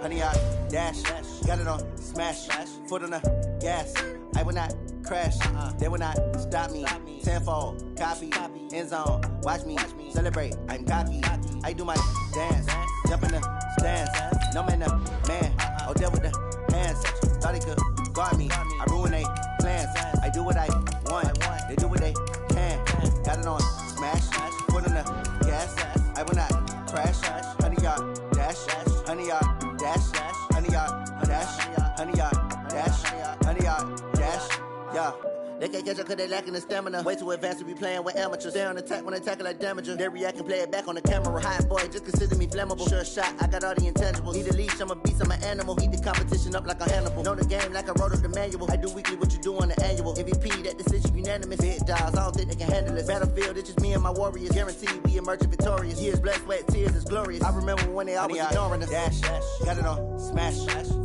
100-yard dash. Got it on smash. Foot on the gas. I will not crash. They will not stop me. Tenfold, copy, end zone. Watch me celebrate. I'm cocky. I do my dance. Jump in the stands. No man, the man. Oh, deal with the hands. Thought he could guard me. I ruin they plans. I do what I want. They do what they can. Got it on smash. Foot on the gas. I will not crash. 100-yard dash. 100-yard dash. 100-yard dash. 100-yard dash. 100-yard dash. Yeah. They can't catch up cause they lacking the stamina. Way too advanced to be playing with amateurs. Stay on attack when they tackle like damager. They react and play it back on the camera. Hot boy, just consider me flammable. Sure shot, I got all the intangibles. Need a leash, I'm a beast, I'm an animal. Heat the competition up like a Hannibal. Know the game like I wrote up the manual. I do weekly what you do on the annual. MVP, that decision unanimous. Big dogs, I don't think they can handle it. Battlefield, it's just me and my warriors. Guaranteed we emerging victorious. Years, blood, sweat, tears, it's glorious. I remember when they always ignoring us. Dash, got it on smash.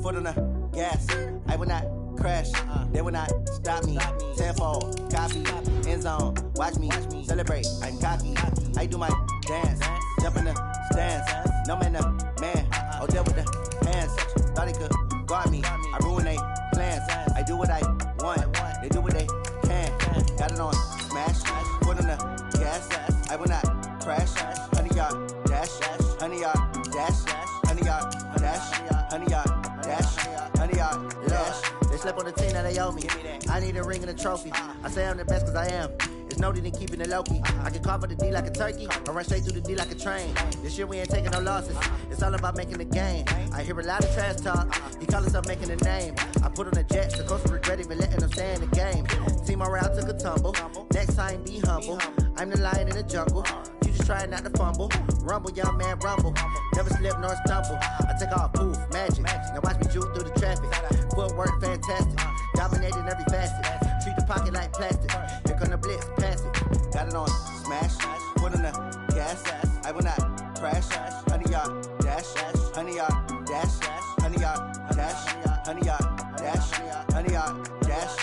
Foot on the gas. I will not crash. They will not stop me. Tenfold, copy, end zone. Watch me celebrate. I'm cocky. I do my dance. Jump in the stands. No man, the man. Oh, deal with the hands. Thought he could guard me. I ruin they plans. I do what I want. They do what they can. Got it on smash. Foot on the gas. I will not crash. 100-yard dash. 100-yard dash. 100-yard dash. 100-yard dash. 100-yard dash. They slept on the team that they owe me. I need a ring and a trophy. I say I'm the best cause I am. It's no need in keeping it low-key. I can carve up the D like a turkey or run straight through the D like a train. This year we ain't taking no losses. It's all about making the game. I hear a lot of trash talk. He call himself making a name. I put on the Jets. The coach will regret even letting them stay in the game. Team morale took a tumble. Next time be humble. I'm the lion in the jungle. You just trying not to fumble. Rumble, young man, rumble. Never slip nor stumble. I take off, poof, magic. Now watch me juke through the traffic. Footwork fantastic. Dominating every facet. Treat the pocket like plastic. Here come the blitz, pass it. Got it on smash. Foot on the gas. I will not crash. 100-yard dash. 100-yard dash. 100-yard dash. 100-yard dash. 100-yard dash.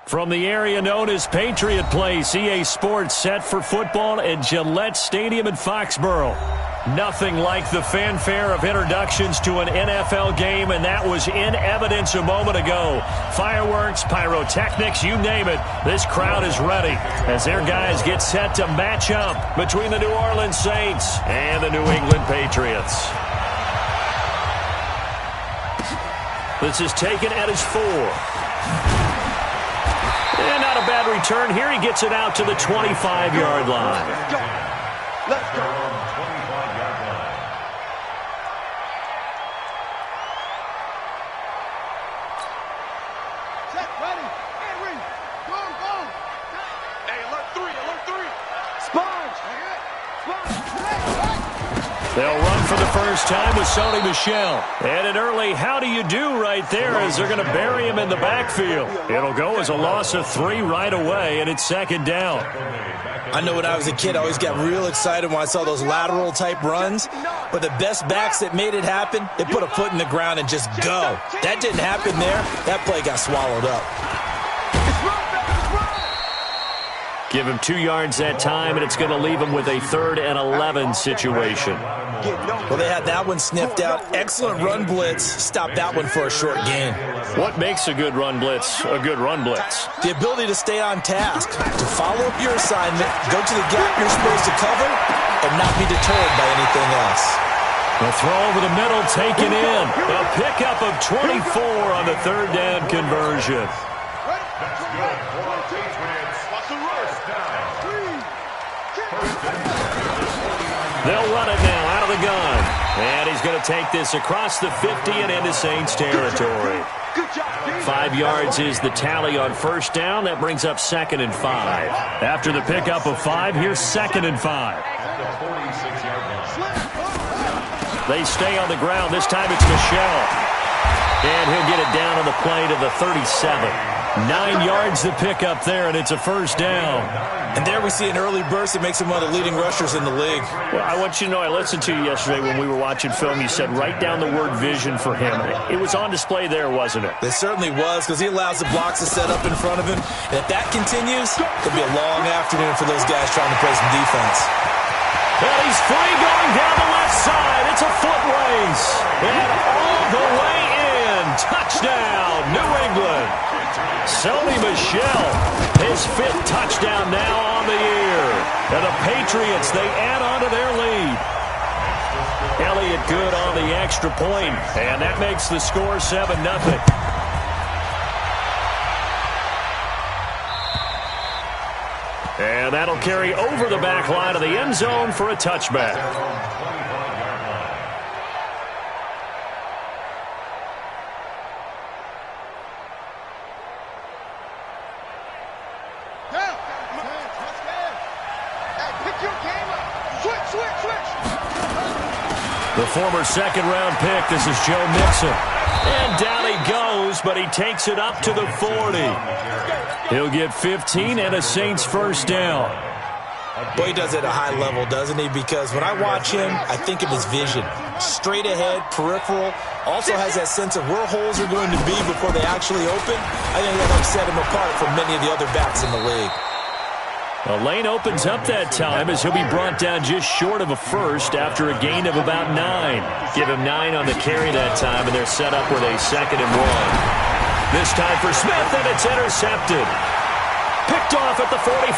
From the area known as Patriot Place, EA Sports set for football at Gillette Stadium in Foxborough. Nothing like the fanfare of introductions to an NFL game, and that was in evidence a moment ago. Fireworks, pyrotechnics, you name it. This crowd is ready as their guys get set to match up between the New Orleans Saints and the New England Patriots. This is taken at his 4. And not a bad return here. He gets it out to the 25-yard line. Let's go. Let's go. 25-yard line. Set, ready, and ready. Boom, boom. Hey, alert 3, alert 3. Sponge. Sponge. They'll run for the first time with Sony Michel. And an early how do you do right there as they're going to bury him in the backfield. It'll go as a loss of 3 right away, and it's second down. I know when I was a kid, I always got real excited when I saw those lateral-type runs. But the best backs that made it happen, they put a foot in the ground and just go. That didn't happen there. That play got swallowed up. Give him 2 yards that time, and it's going to leave him with a 3rd and 11 situation. Well, they had that one sniffed out. Excellent run blitz. Stopped that one for a short gain. What makes a good run blitz a good run blitz? The ability to stay on task, to follow up your assignment, go to the gap you're supposed to cover, and not be deterred by anything else. The throw over the middle taken in. A pickup of 24 on the 3rd down conversion. They'll run it now out of the gun. And he's going to take this across the 50 and into Saints territory. 5 yards is the tally on first down. That brings up 2nd and 5. After the pickup of 5, here's 2nd and 5. They stay on the ground. This time it's Michel. And he'll get it down on the play to the 37. 9 yards to pick up there, and it's a first down. And there we see an early burst that makes him one of the leading rushers in the league. Well, I want you to know, I listened to you yesterday when we were watching film. You said write down the word vision for him. It was on display there, wasn't it? It certainly was, because he allows the blocks to set up in front of him. And if that continues, it'll be a long afternoon for those guys trying to play some defense. And he's free going down the left side. It's a foot race. And all the way in. Touchdown, New England. Sony Michel, his 5th touchdown now on the year. And the Patriots, they add on to their lead. Elliott good on the extra point, and that makes the score 7-0. And that'll carry over the back line of the end zone for a touchback. The former second-round pick, this is Joe Mixon. And down he goes, but he takes it up to the 40. He'll get 15 and a Saints first down. Boy, he does it at a high level, doesn't he? Because when I watch him, I think of his vision. Straight ahead, peripheral. Also has that sense of where holes are going to be before they actually open. I think that helps set him apart from many of the other backs in the league. The lane opens up that time as he'll be brought down just short of a first after a gain of about 9. Give him 9 on the carry that time, and they're set up with a 2nd and 1. This time for Smith, and it's intercepted. Picked off at the 45.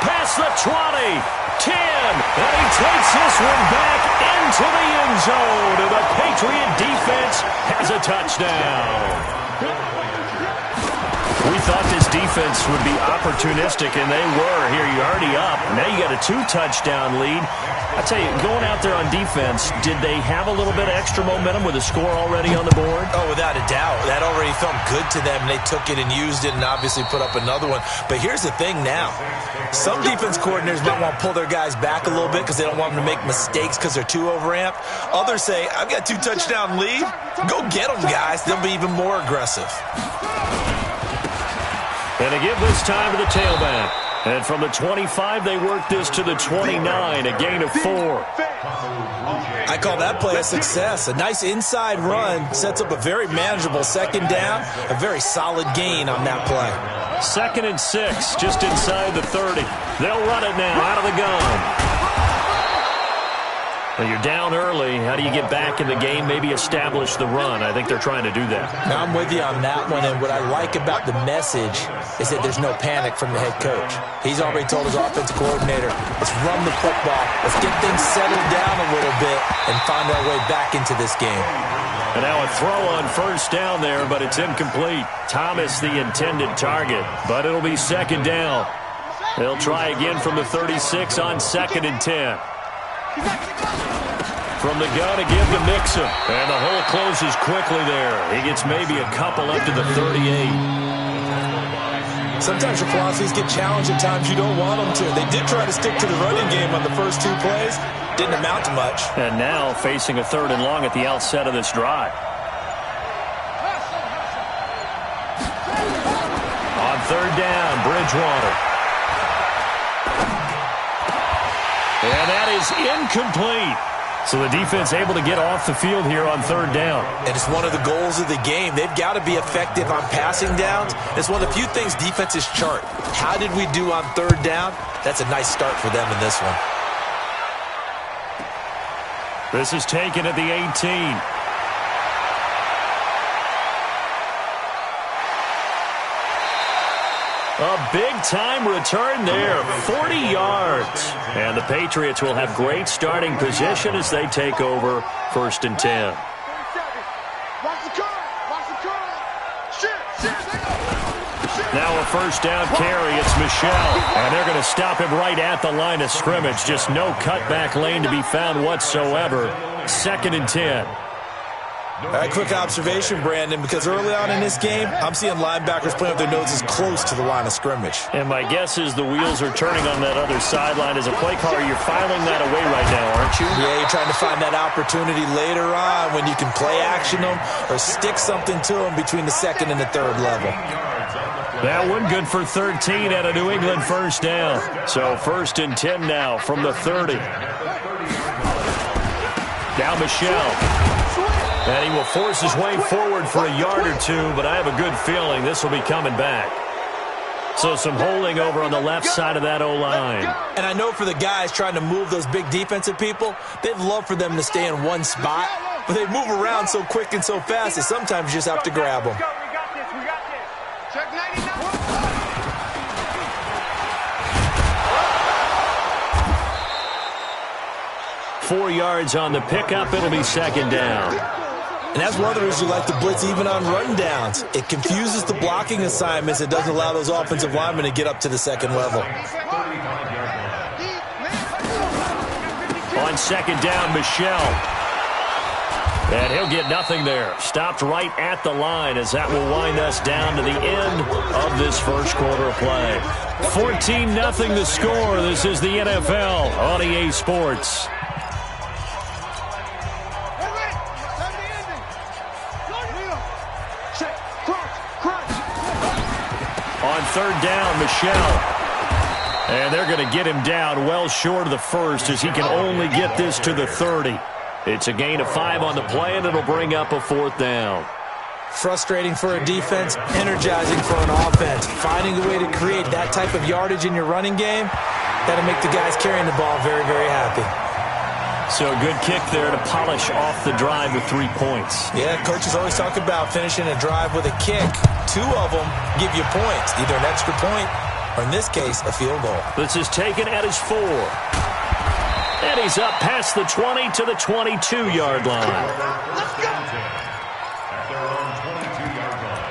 Past the 20. 10. And he takes this one back into the end zone. And the Patriot defense has a touchdown. We thought this defense would be opportunistic, and they were. Here, you're already up. Now you got a 2-touchdown lead. I tell you, going out there on defense, did they have a little bit of extra momentum with a score already on the board? Oh, without a doubt. That already felt good to them. They took it and used it and obviously put up another one. But here's the thing now. Some defense coordinators might want to pull their guys back a little bit because they don't want them to make mistakes because they're too overamped. Others say, I've got 2-touchdown lead. Go get them, guys. They'll be even more aggressive. And they give this time to the tailback. And from the 25, they work this to the 29, a gain of 4. I call that play a success. A nice inside run sets up a very manageable second down, a very solid gain on that play. 2nd and 6, just inside the 30. They'll run it now out of the gun. Well, you're down early. How do you get back in the game, maybe establish the run? I think they're trying to do that. Now, I'm with you on that one, and what I like about the message is that there's no panic from the head coach. He's already told his offensive coordinator, let's run the football, let's get things settled down a little bit and find our way back into this game. And now a throw on first down there, but it's incomplete. Thomas the intended target, but it'll be 2nd down. They'll try again from the 36 on 2nd and 10. From the gun to give to Mixon. And the hole closes quickly there. He gets maybe a couple up to the 38. Sometimes your philosophies get challenged at times you don't want them to. They did try to stick to the running game on the first 2 plays. Didn't amount to much. And now facing a 3rd and long at the outset of this drive. On 3rd down, Bridgewater. And that is incomplete. So the defense able to get off the field here on 3rd down. And it's one of the goals of the game. They've got to be effective on passing downs. It's one of the few things defenses chart. How did we do on 3rd down? That's a nice start for them in this one. This is taken at the 18. A big-time return there, 40 yards. And the Patriots will have great starting position as they take over 1st and 10. Now a first down carry, it's Michel. And they're going to stop him right at the line of scrimmage. Just no cutback lane to be found whatsoever. 2nd and 10. Quick observation, Brandon, because early on in this game, I'm seeing linebackers playing with their noses close to the line of scrimmage. And my guess is the wheels are turning on that other sideline. As a play caller, you're filing that away right now, aren't you? Yeah, you're trying to find that opportunity later on when you can play action them or stick something to them between the 2nd and the 3rd level. That one good for 13 at a New England first down. So 1st and 10 now from the 30. Now Michelle. And he will force his way forward for a yard or two, but I have a good feeling this will be coming back. So some holding over on the left side of that O-line. And I know for the guys trying to move those big defensive people, they'd love for them to stay in one spot, but they move around so quick and so fast that sometimes you just have to grab them. Check 99. 4 yards on the pickup. It'll be 2nd down. And that's one of the reasons you like to blitz even on run downs. It confuses the blocking assignments. It doesn't allow those offensive linemen to get up to the second level. On 2nd down, Michelle. And he'll get nothing there. Stopped right at the line as that will wind us down to the end of this first quarter of play. 14-0 the score. This is the NFL on EA Sports. On 3rd down, Michelle. And they're going to get him down well short of the first as he can only get this to the 30. It's a gain of 5 on the play, and it'll bring up a 4th down. Frustrating for a defense, energizing for an offense. Finding a way to create that type of yardage in your running game, that'll make the guys carrying the ball very, very happy. So a good kick there to polish off the drive with 3 points. Yeah, coaches always talk about finishing a drive with a kick. 2 of them give you points, either an extra point or, in this case, a field goal. This is taken at his 4. And he's up past the 20 to the 22-yard line. Let's go. At their own 22-yard line.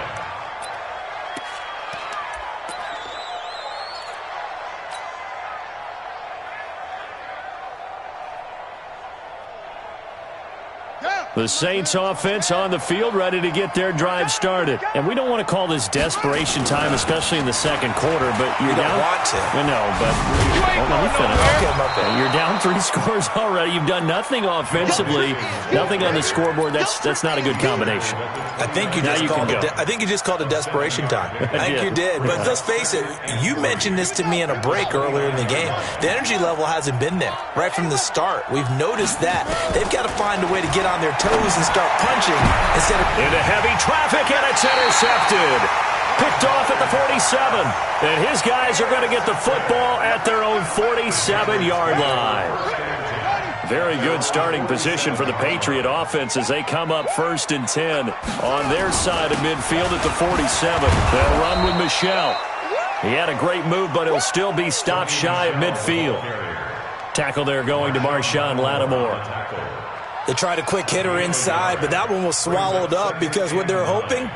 The Saints offense on the field, ready to get their drive started. And we don't want to call this desperation time, especially in the second quarter, but you're down. You don't want to. I know, but let me finish. Okay. You're down 3 scores already. You've done nothing offensively, nothing on the scoreboard. That's not a good combination. I think you just called it desperation time. I think you did. But let's face it, you mentioned this to me in a break earlier in the game. The energy level hasn't been there right from the start. We've noticed that. They've got to find a way to get on their toes and start punching instead of into heavy traffic, and it's intercepted. Picked off at the 47. And his guys are going to get the football at their own 47-yard line. Very good starting position for the Patriot offense as they come up 1st and 10 on their side of midfield at the 47. They'll run with Michelle. He had a great move, but he'll still be stopped shy of midfield. Tackle there going to Marshawn Lattimore. They tried a quick hitter inside, but that one was swallowed up because what they're hoping,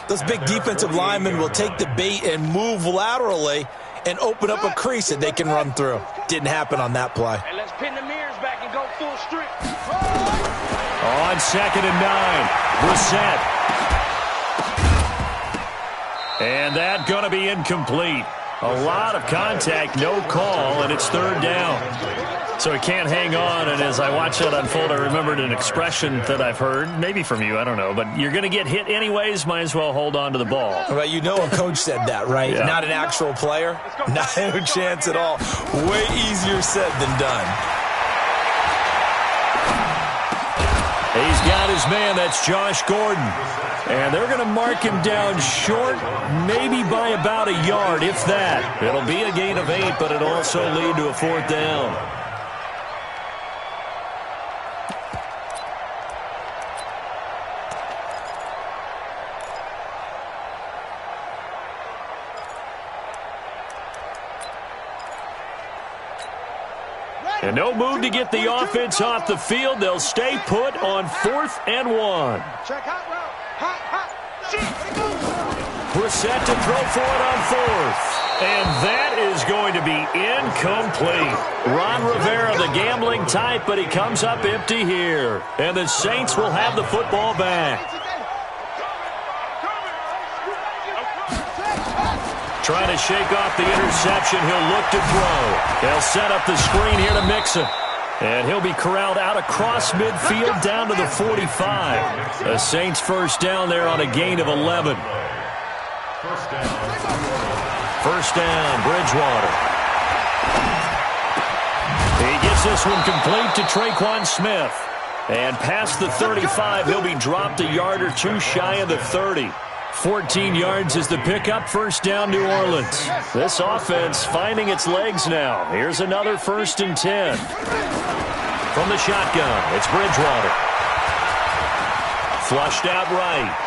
those big defensive linemen will take the bait and move laterally and open up a crease that they can run through. Didn't happen on that play. Hey, let's pin the mirrors back and go full strip. On 2nd and 9, Brissett. And that going to be incomplete. A lot of contact, no call, and it's 3rd down. So he can't hang on, and as I watch that unfold, I remembered an expression that I've heard, maybe from you, I don't know, but you're going to get hit anyways, might as well hold on to the ball. Right, you know a coach said that, right? Yeah. Not an actual player. Not a chance at all. Way easier said than done. He's got his man, that's Josh Gordon. And they're going to mark him down short, maybe by about a yard, if that. It'll be a gain of 8, but it'll also lead to a 4th down. And no move to get the offense off the field. They'll stay put on 4th and 1. Check hot route. Hot. Shit. Brissett to throw for it on 4th. And that is going to be incomplete. Ron Rivera, the gambling type, but he comes up empty here. And the Saints will have the football back. Trying to shake off the interception. He'll look to throw. They'll set up the screen here to Mixon. And he'll be corralled out across midfield down to the 45. The Saints first down there on a gain of 11. First down, Bridgewater. He gets this one complete to Traquan Smith. And past the 35, he'll be dropped a yard or two shy of the 30. 14 yards is the pickup. First down, New Orleans. This offense finding its legs now. Here's another 1st and 10. From the shotgun, it's Bridgewater. Flushed out right.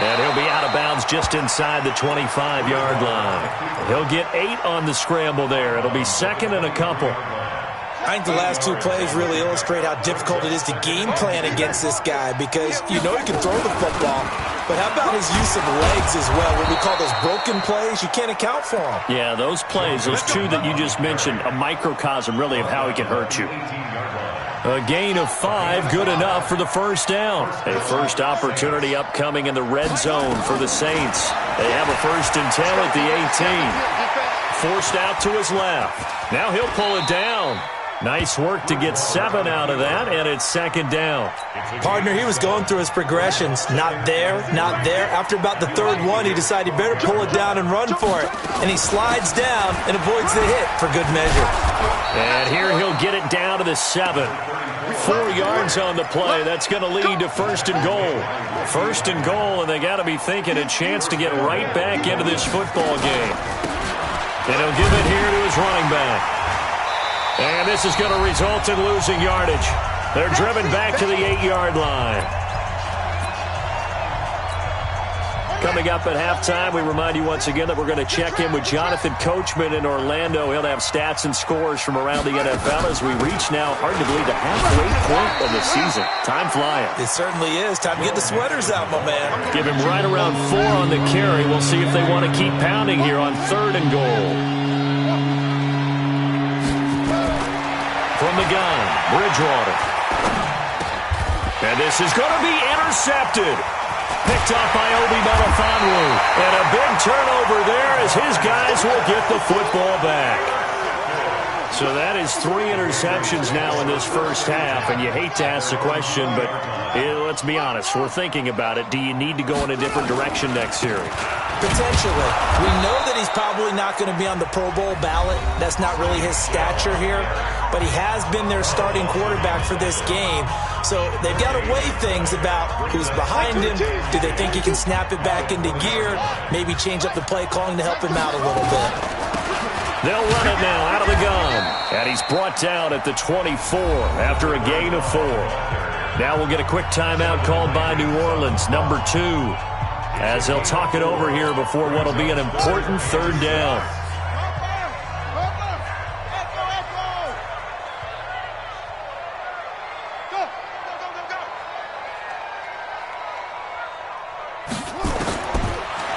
And he'll be out of bounds just inside the 25-yard line. He'll get 8 on the scramble there. It'll be 2nd and a couple. I think the last 2 plays really illustrate how difficult it is to game plan against this guy, because you know he can throw the football, but how about his use of legs as well? What we call those broken plays, you can't account for them. Yeah, those plays, those 2 that you just mentioned, a microcosm really of how he can hurt you. A gain of 5, good enough for the first down. A first opportunity upcoming in the red zone for the Saints. They have a 1st and 10 at the 18. Forced out to his left. Now he'll pull it down. Nice work to get 7 out of that, and it's 2nd down. Partner, he was going through his progressions. Not there, not there. After about the 3rd one, he decided he better pull it down and run for it. And he slides down and avoids the hit for good measure. And here he'll get it down to the 7. 4 yards on the play. That's going to lead to 1st and goal. 1st and goal, and they got to be thinking a chance to get right back into this football game. And he'll give it here to his running back. And this is going to result in losing yardage. They're driven back to the 8-yard line. Coming up at halftime, we remind you once again that we're going to check in with Jonathan Coachman in Orlando. He'll have stats and scores from around the NFL as we reach now, hard to believe, the halfway point of the season. Time flying. It certainly is. Time to get the sweaters out, my man. Give him right around 4 on the carry. We'll see if they want to keep pounding here on 3rd and goal. From the gun, Bridgewater. And this is going to be intercepted. Picked up by Obi Melifonwu. And a big turnover there as his guys will get the football back. So that is 3 interceptions now in this first half. And you hate to ask the question, but let's be honest. We're thinking about it. Do you need to go in a different direction next series? Potentially. We know that he's probably not going to be on the Pro Bowl ballot. That's not really his stature here. But he has been their starting quarterback for this game. So they've got to weigh things about who's behind him. Do they think he can snap it back into gear? Maybe change up the play calling to help him out a little bit. They'll run it now out of the gun. And he's brought down at the 24 after a gain of 4. Now we'll get a quick timeout called by New Orleans, number 2. As they'll talk it over here before what will be an important 3rd down.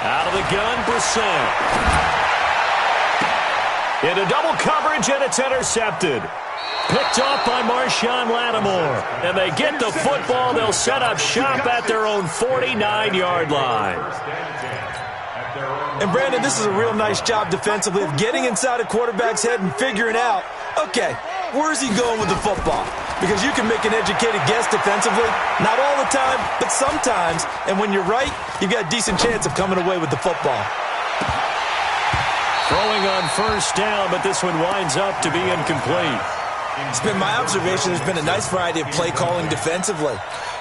Out of the gun, Brissett. Into double coverage, and it's intercepted. Picked off by Marshawn Lattimore. And they get the football. They'll set up shop at their own 49-yard line. And, Brandon, this is a real nice job defensively of getting inside a quarterback's head and figuring out, okay, where's he going with the football? Because you can make an educated guess defensively. Not all the time, but sometimes. And when you're right, you've got a decent chance of coming away with the football. Throwing on 1st down, but this one winds up to be incomplete. It's been my observation there's been a nice variety of play calling defensively.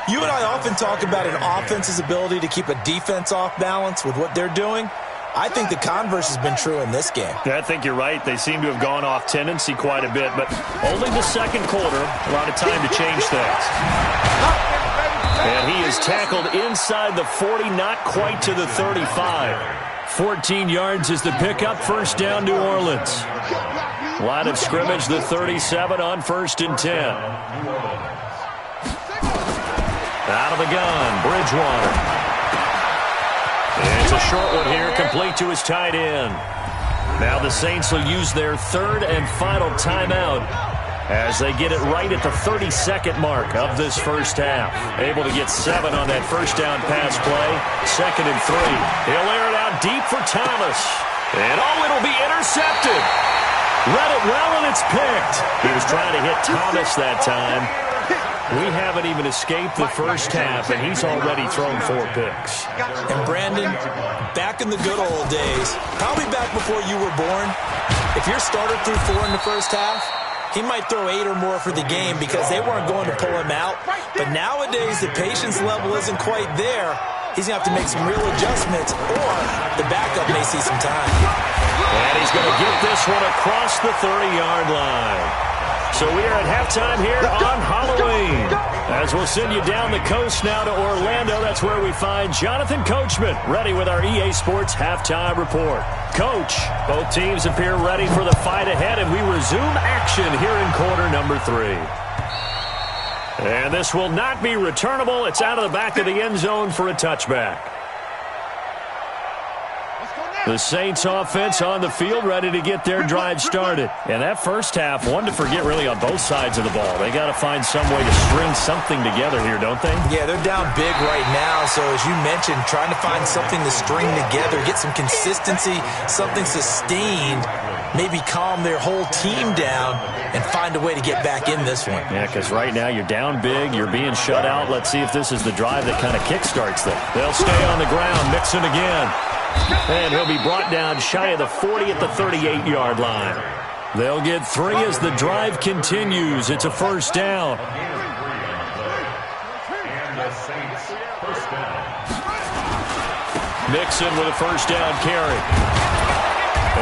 You and I often talk about an offense's ability to keep a defense off balance with what they're doing. I think the converse has been true in this game. Yeah, I think you're right. They seem to have gone off tendency quite a bit, but only the 2nd quarter. A lot of time to change things. And he is tackled inside the 40, not quite to the 35. 14 yards is the pickup. 1st down, New Orleans. Line of scrimmage, the 37 on 1st and 10. Out of the gun, Bridgewater. It's a short one here, complete to his tight end. Now the Saints will use their 3rd and final timeout as they get it right at the 32nd mark of this first half. Able to get 7 on that 1st down pass play. 2nd and 3. He'll air it out deep for Thomas. And it'll be intercepted. Read it well, and it's picked. He was trying to hit Thomas that time. We haven't even escaped the first half, and he's already thrown 4 picks. And Brandon, back in the good old days, probably back before you were born, if your starter threw 4 in the first half, he might throw 8 or more for the game because they weren't going to pull him out. But nowadays, the patience level isn't quite there. He's going to have to make some real adjustments, or the backup may see some time. And he's going to get this one across the 30-yard line. So we are at halftime here on Halloween. As we'll send you down the coast now to Orlando, that's where we find Jonathan Coachman, ready with our EA Sports Halftime Report. Coach, both teams appear ready for the fight ahead, and we resume action here in quarter number 3. And this will not be returnable. It's out of the back of the end zone for a touchback. The Saints offense on the field ready to get their drive started. And that first half, one to forget really on both sides of the ball. They got to find some way to string something together here, don't they? Yeah, they're down big right now. So as you mentioned, trying to find something to string together, get some consistency, something sustained, maybe calm their whole team down and find a way to get back in this one. Yeah, because right now you're down big, you're being shut out. Let's see if this is the drive that kind of kickstarts them. They'll stay on the ground, Mixon again. And he'll be brought down shy of the 40 at the 38-yard line. They'll get 3 as the drive continues. It's a first down. Mixon with a first down carry.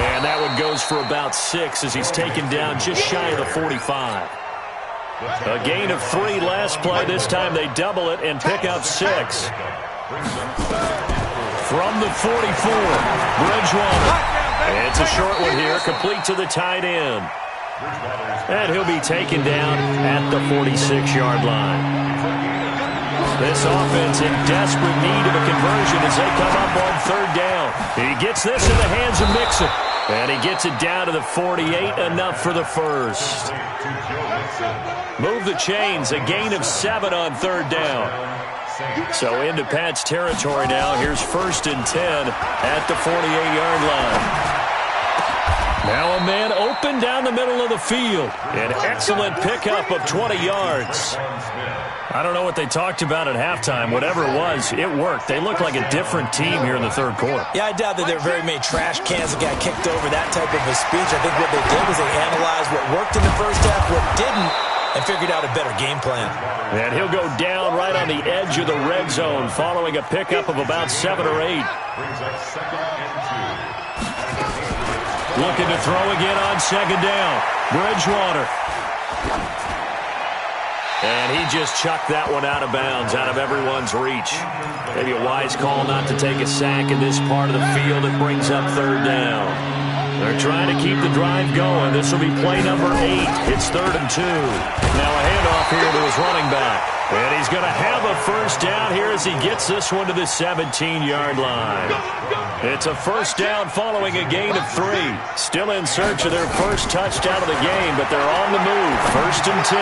And that one goes for about 6 as he's taken down just shy of the 45. A gain of 3 last play. This time they double it and pick up 6. From the 44, Bridgewater. It's a short one here, complete to the tight end. And he'll be taken down at the 46-yard line. This offense in desperate need of a conversion as they come up on 3rd down. He gets this in the hands of Mixon. And he gets it down to the 48, enough for the first. Move the chains, a gain of 7 on 3rd down. So into Pat's territory now. Here's 1st and 10 at the 48-yard line. Now a man open down the middle of the field. An excellent pickup of 20 yards. I don't know what they talked about at halftime. Whatever it was, it worked. They look like a different team here in the 3rd quarter. Yeah, I doubt that there were very many trash cans that got kicked over, that type of a speech. I think what they did was they analyzed what worked in the first half, what didn't, and figured out a better game plan. And he'll go down right on the edge of the red zone following a pickup of about 7 or 8. Looking to throw again on 2nd down. Bridgewater. And he just chucked that one out of bounds, out of everyone's reach. Maybe a wise call not to take a sack in this part of the field. It brings up 3rd down. They're trying to keep the drive going. This will be play number 8. It's 3rd and 2. Now a handoff here to his running back. And he's going to have a first down here as he gets this one to the 17-yard line. It's a first down following a gain of 3. Still in search of their first touchdown of the game, but they're on the move. 1st and 10.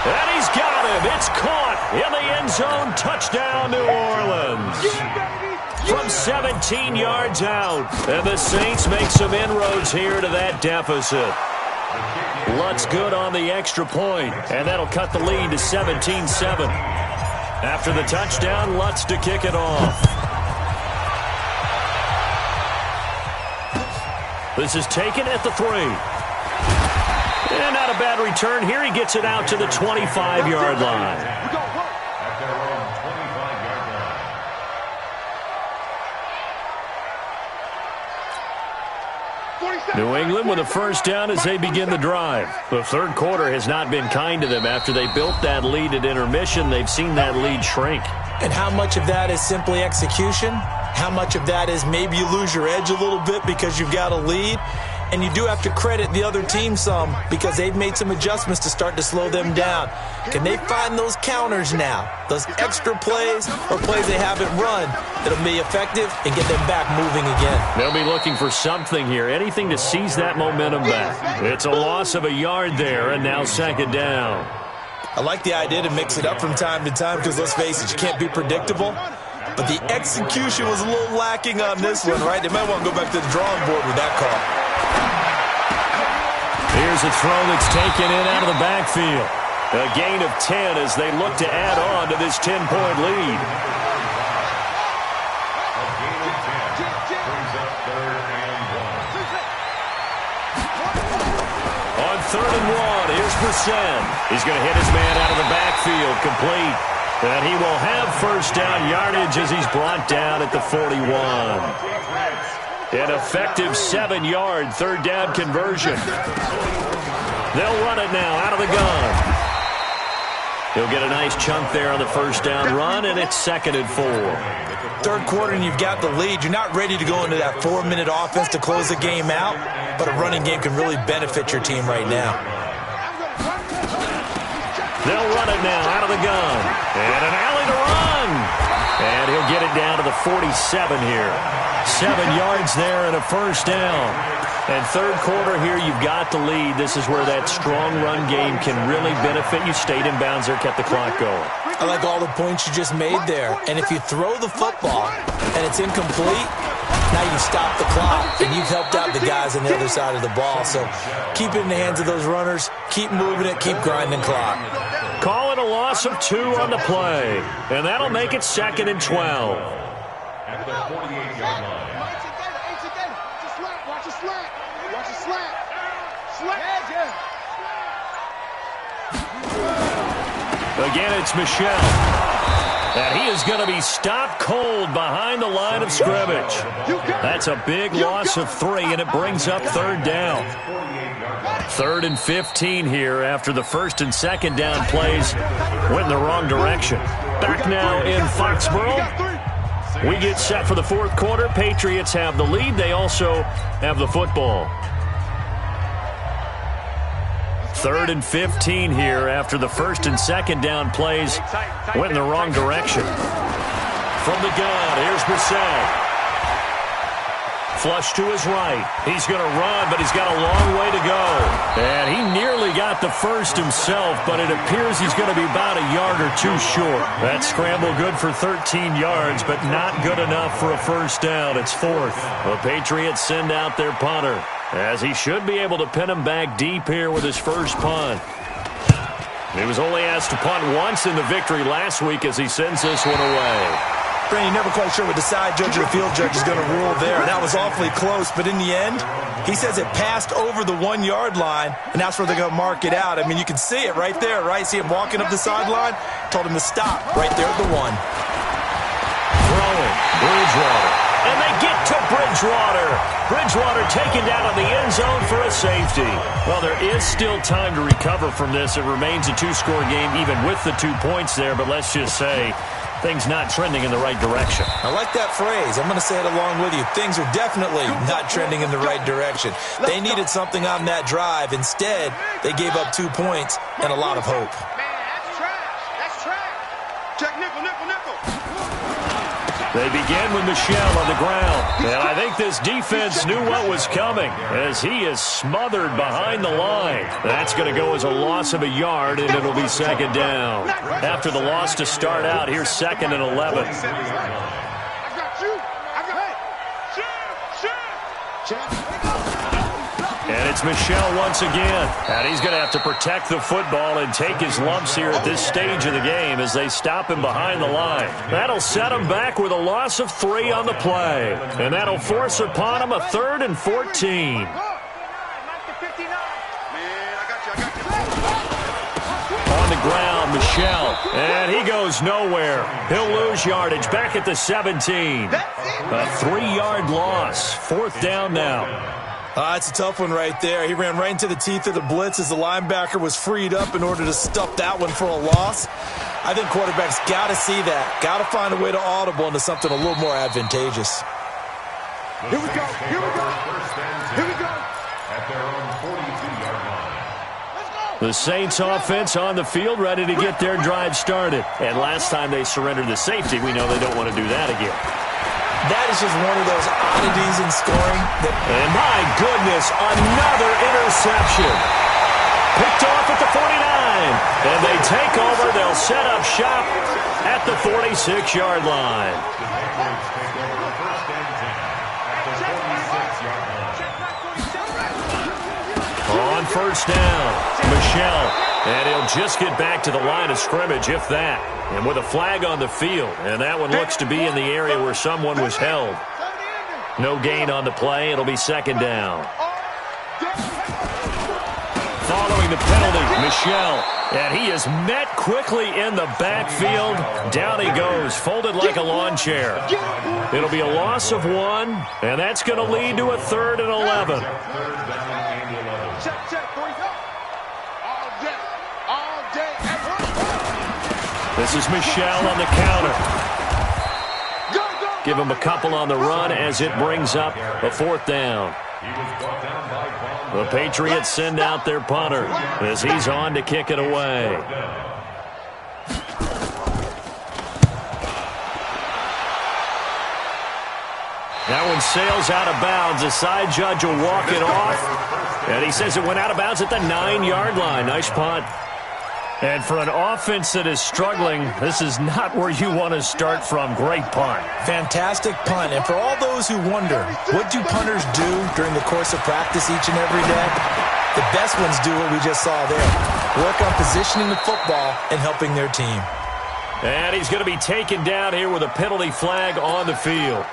And he's got him. It's caught in the end zone. Touchdown, New Orleans. From 17 yards out. And the Saints make some inroads here to that deficit. Lutz good on the extra point, and that'll cut the lead to 17-7. After the touchdown, Lutz to kick it off. This is taken at the 3. And not a bad return here. He gets it out to the 25-yard line. New England with a first down as they begin the drive. The 3rd quarter has not been kind to them. After they built that lead at intermission, they've seen that lead shrink. And how much of that is simply execution? How much of that is maybe you lose your edge a little bit because you've got a lead? And you do have to credit the other team some because they've made some adjustments to start to slow them down. Can they find those counters now, those extra plays or plays they haven't run that'll be effective and get them back moving again? They'll be looking for something here, anything to seize that momentum back. It's a loss of a yard there, and now 2nd down. I like the idea to mix it up from time to time because, let's face it, you can't be predictable. But the execution was a little lacking on this one, right? They might want to go back to the drawing board with that call. Here's a throw that's taken in out of the backfield. A gain of 10 as they look to add on to this 10-point lead. A gain of 10 brings up 3rd and 1. On 3rd and 1, here's Brissett. He's going to hit his man out of the backfield, complete. And he will have first down yardage as he's brought down at the 41. An effective 7-yard 3rd down conversion. They'll run it now out of the gun. He'll get a nice chunk there on the first down run, and it's 2nd and 4. 3rd quarter and you've got the lead. You're not ready to go into that 4-minute offense to close the game out, but a running game can really benefit your team right now. They'll run it now out of the gun. And an alley to run. And he'll get it down to the 47 here. 7 yards there and a first down. And 3rd quarter here, you've got the lead. This is where that strong run game can really benefit you. Stayed in bounds there, kept the clock going. I like all the points you just made there. And if you throw the football and it's incomplete, now you stop the clock, and you've helped out the guys on the other side of the ball. So keep it in the hands of those runners. Keep moving it. Keep grinding clock. Call it a loss of 2 on the play. And that'll make it 2nd and 12. At the 48-yard line. Watch a slant. Watch a slant. Slant. Again, it's Michel. And he is going to be stopped cold behind the line of scrimmage. That's a big loss of 3, and it brings up 3rd down. 3rd and 15 here after the 1st and 2nd down plays went in the wrong direction. Back now in Foxborough. We get set for the 4th quarter. Patriots have the lead. They also have the football. 3rd and 15 here after the 1st and 2nd down plays went in the wrong direction. From the gun, here's Brissett. Flush to his right. He's going to run, but he's got a long way to go. And he nearly got the first himself, but it appears he's going to be about a yard or 2 short. That scramble good for 13 yards, but not good enough for a first down. It's 4th. The Patriots send out their punter, as he should be able to pin him back deep here with his first punt. He was only asked to punt once in the victory last week as he sends this one away. Brandon, you're never quite sure what the side judge or the field judge is going to rule there. That was awfully close, but in the end, he says it passed over the 1-yard line, and that's where they're going to mark it out. I mean, you can see it right there, right? See him walking up the sideline? Told him to stop right there at the 1. Throwing, Bridgewater. And they get to Bridgewater. Bridgewater taken down on the end zone for a safety. Well, there is still time to recover from this. It remains a 2-score game even with the 2 points there, but let's just say things not trending in the right direction. I like that phrase. I'm going to say it along with you. Things are definitely not trending in the right direction. They needed something on that drive. Instead, they gave up 2 points and a lot of hope. Man, that's trash. That's trash. Check nickel, nickel, nickel. They begin with Michel on the ground. And I think this defense knew what was coming as he is smothered behind the line. That's going to go as a loss of a yard, and it'll be 2nd down. After the loss to start out, here's 2nd and 11. I got you. I got it. Check. And it's Michel once again. And he's going to have to protect the football and take his lumps here at this stage of the game as they stop him behind the line. That'll set him back with a loss of 3 on the play. And that'll force upon him a 3rd and 14. On the ground, Michel. And he goes nowhere. He'll lose yardage back at the 17. A 3-yard loss. 4th down now. It's a tough one right there. He ran right into the teeth of the blitz as the linebacker was freed up in order to stuff that one for a loss. I think quarterbacks got to see that. Got to find a way to audible into something a little more advantageous. Here we go. Here we go. Here we go. At their own 42-yard line. The Saints offense on the field ready to get their drive started. And last time they surrendered the safety, we know they don't want to do that again. That is just one of those oddities in scoring. And my goodness, another interception. Picked off at the 49. And they take over. They'll set up shop at the 46-yard line. On first down, Michel. And he'll just get back to the line of scrimmage, if that. And with a flag on the field, and that one looks to be in the area where someone was held. No gain on the play. It'll be second down. Following the penalty, Michel. And he is met quickly in the backfield. Down he goes, folded like a lawn chair. It'll be a loss of 1, and that's going to lead to a 3rd and 11. This is Michel on the counter. Give him a couple on the run as it brings up a 4th down. The Patriots send out their punter as he's on to kick it away. That one sails out of bounds. The side judge will walk it off. And he says it went out of bounds at the 9-yard line. Nice punt. And for an offense that is struggling, this is not where you want to start from. Great punt. Fantastic punt. And for all those who wonder, what do punters do during the course of practice each and every day? The best ones do what we just saw there. Work on positioning the football and helping their team. And he's going to be taken down here with a penalty flag on the field.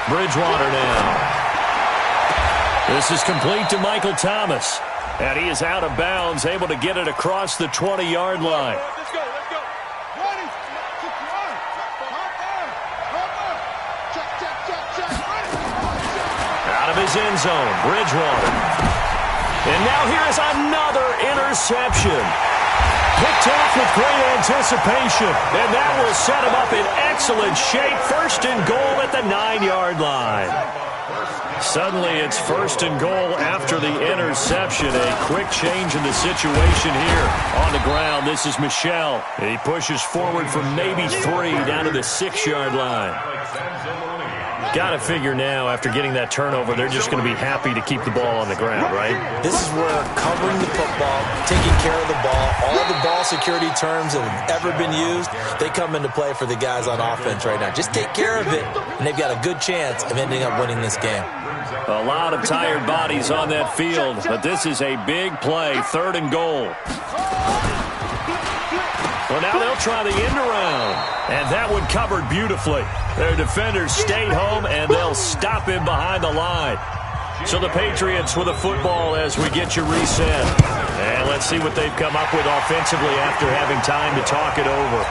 Bridgewater now. This is complete to Michael Thomas. And he is out of bounds, able to get it across the 20-yard line. Let's go. Out of his end zone, Bridgewater. And now here is another interception. Picked off with great anticipation, and that will set him up in excellent shape. 1st and goal at the 9-yard line. Suddenly it's 1st and goal after the interception. A quick change in the situation here. On the ground, this is Michel. He pushes forward from maybe 3 down to the 6-yard line. Got to figure now, after getting that turnover, they're just going to be happy to keep the ball on the ground, right? This is where covering the football, taking care of the ball, all the ball security terms that have ever been used, they come into play for the guys on offense right now. Just take care of it, and they've got a good chance of ending up winning this game. A lot of tired bodies on that field, but this is a big play, 3rd and goal. Well, now they'll try the end around, and that one covered beautifully. Their defenders stayed home, and they'll stop him behind the line. So the Patriots with a football as we get you reset. And let's see what they've come up with offensively after having time to talk it over.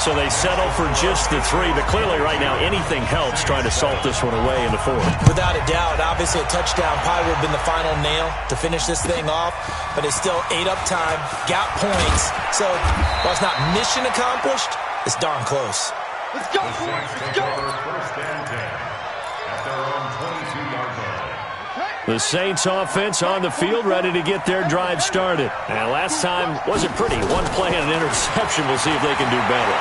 So they settle for just the 3, but clearly right now anything helps trying to salt this one away in the 4th. Without a doubt, obviously a touchdown probably would have been the final nail to finish this thing off, but it's still ate up time, got points. So while it's not mission accomplished, it's darn close. Let's go, boys. Let's go. The Saints offense on the field ready to get their drive started. And last time wasn't pretty. 1 play and an interception. We'll see if they can do better.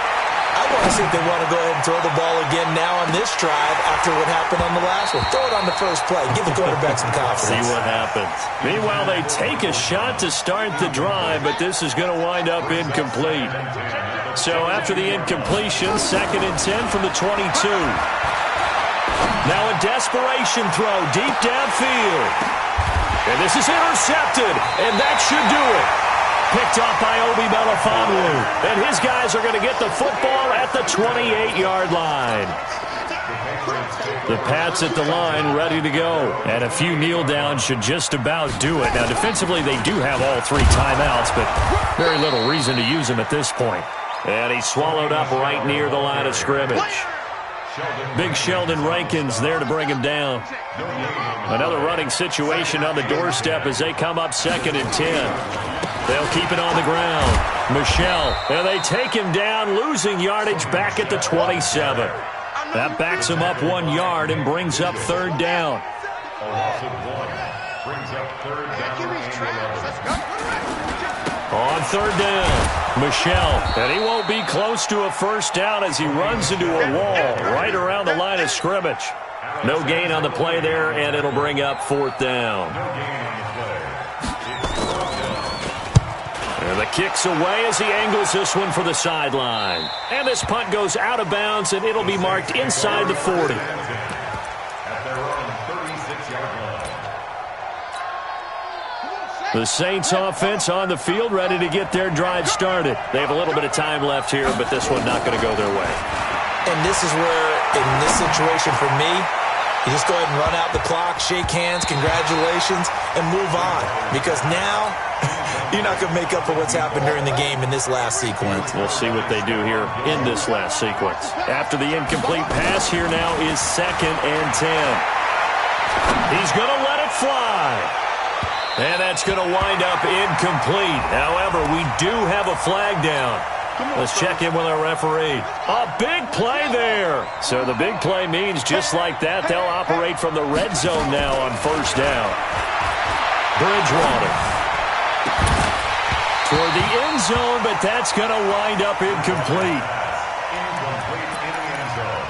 I want to see if they want to go ahead and throw the ball again now on this drive after what happened on the last one. Throw it on the first play. Give the quarterback some confidence. See what happens. Meanwhile, they take a shot to start the drive, but this is going to wind up incomplete. So after the incompletion, 2nd and 10 from the 22. Now a desperation throw deep downfield. And this is intercepted, and that should do it. Picked off by Obi Melifonwu. And his guys are going to get the football at the 28-yard line. The Pats at the line ready to go. And a few kneel downs should just about do it. Now defensively they do have all 3 timeouts, but very little reason to use them at this point. And he's swallowed up right near the line of scrimmage. Big Sheldon Rankins there to bring him down. Another running situation on the doorstep as they come up 2nd and 10. They'll keep it on the ground. Michel, and they take him down, losing yardage back at the 27. That backs him up 1 yard and brings up 3rd down. On 3rd down, Michel, and he won't be close to a 1st down as he runs into a wall right around the line of scrimmage. No gain on the play there, and it'll bring up 4th down. And the kick's away as he angles this one for the sideline. And this punt goes out of bounds, and it'll be marked inside the 40. The Saints offense on the field, ready to get their drive started. They have a little bit of time left here, but this one not going to go their way. And this is where, in this situation for me, you just go ahead and run out the clock, shake hands, congratulations, and move on. Because now, you're not going to make up for what's happened during the game in this last sequence. We'll see what they do here in this last sequence. After the incomplete pass, here now is 2nd and 10. He's going to let it fly. And that's going to wind up incomplete. However, we do have a flag down. Let's check in with our referee. A big play there. So the big play means just like that, they'll operate from the red zone now on 1st down. Bridgewater. Toward the end zone, but that's going to wind up incomplete. Incomplete in the end zone.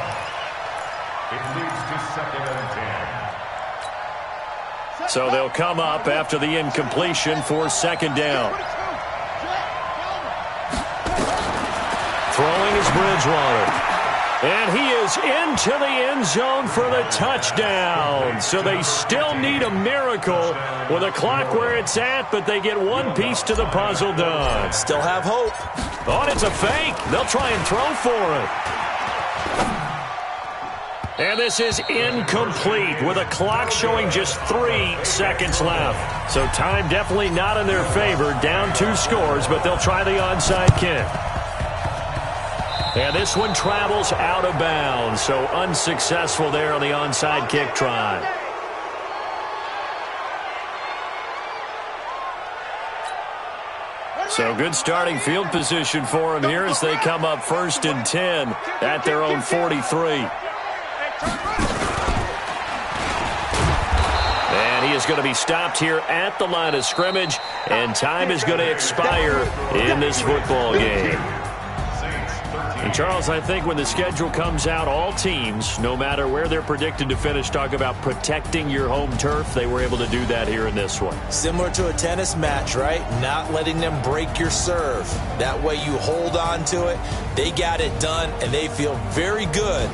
It leads to 2nd and 10. So they'll come up after the incompletion for 2nd down. Throwing is Bridgewater. And he is into the end zone for the touchdown. So they still need a miracle with a clock where it's at, but they get one piece to the puzzle done. Still have hope. Oh, and it's a fake. They'll try and throw for it. And this is incomplete with a clock showing just 3 seconds left. So time definitely not in their favor. Down 2 scores, but they'll try the onside kick. And this one travels out of bounds. So unsuccessful there on the onside kick try. So good starting field position for them here as they come up 1st and 10 at their own 43. And he is going to be stopped here at the line of scrimmage, and time is going to expire in this football game. And Charles, I think when the schedule comes out, all teams, no matter where they're predicted to finish, talk about protecting your home turf. They were able to do that here in this one. Similar to a tennis match, right? Not letting them break your serve. That way you hold on to it. They got it done, and they feel very good